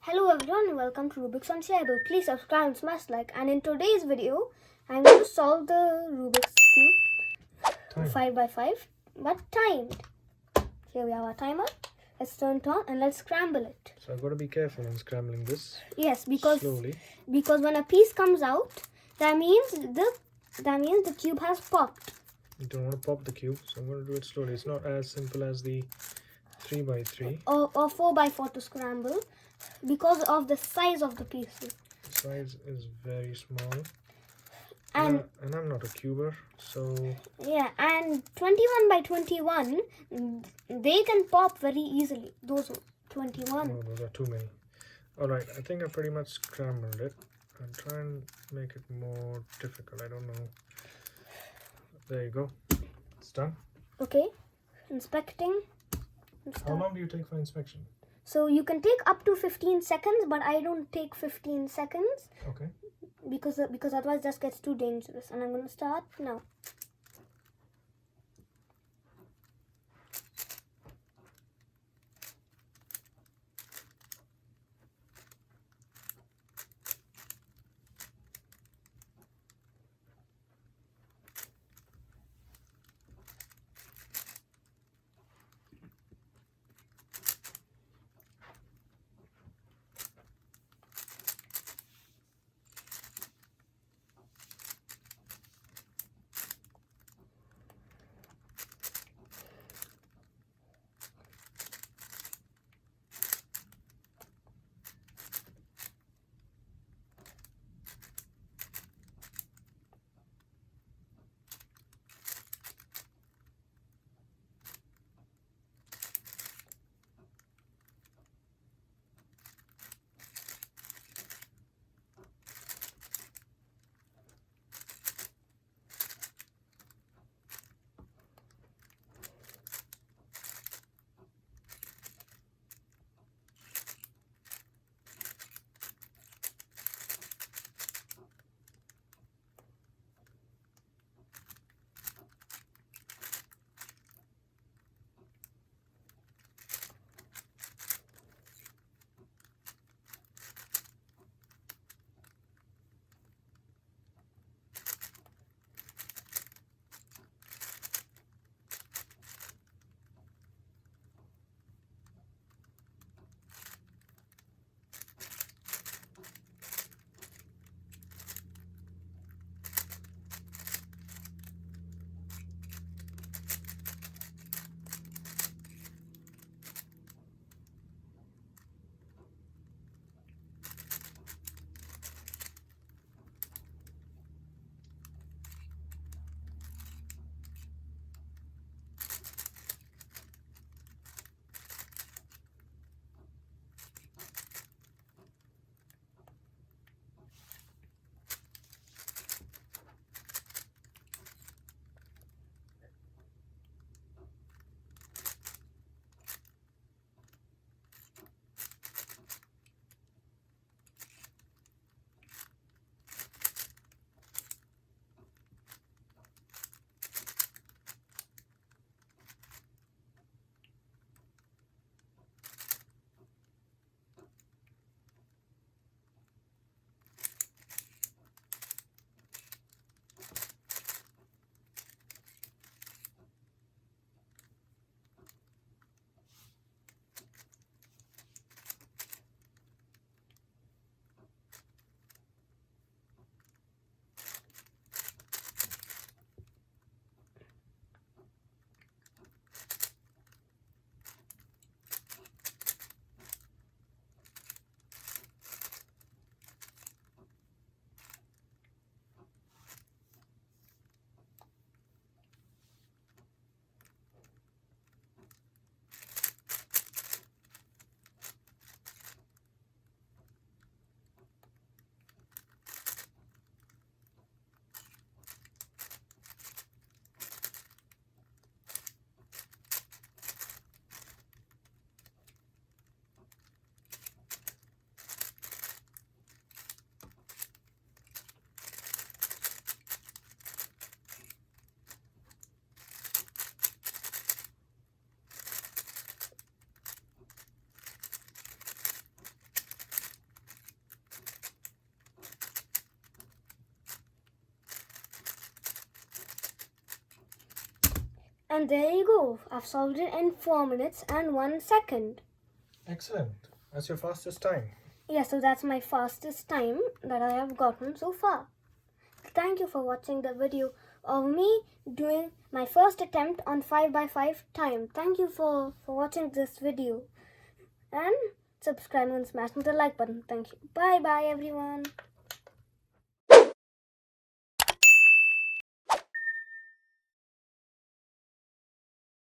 Hello everyone, welcome to Rubik's on Shareable. Please subscribe and smash like. And in today's video, I'm going to solve the Rubik's Cube 5 by 5 but timed. Here we have our timer. Let's turn it on and let's scramble it. So I've got to be careful in scrambling this. Yes, because slowly. Because when a piece comes out, that means the cube has popped. You don't want to pop the cube, so I'm going to do it slowly. It's not as simple as the 3 by 3 or 4 by 4 to scramble because of the size of the pieces. The size is very small. And I'm not a cuber, so yeah, and 21 by 21, they can pop very easily. Those 21. oh, those are too many. Alright, I think I pretty much scrambled it. I'll try and make it more difficult. I don't know. There you go. It's done. Okay, inspecting. How long do you take for inspection? So you can take up to 15 seconds, but I don't take 15 seconds. Okay. Because otherwise this gets too dangerous. And I'm going to start now. And there you go. I've solved it in 4 minutes and 1 second. Excellent. That's your fastest time. Yeah, so that's my fastest time that I have gotten so far. Thank you for watching the video of me doing my first attempt on 5x5 time. Thank you for watching this video. And subscribe and smashing the like button. Thank you. Bye bye everyone.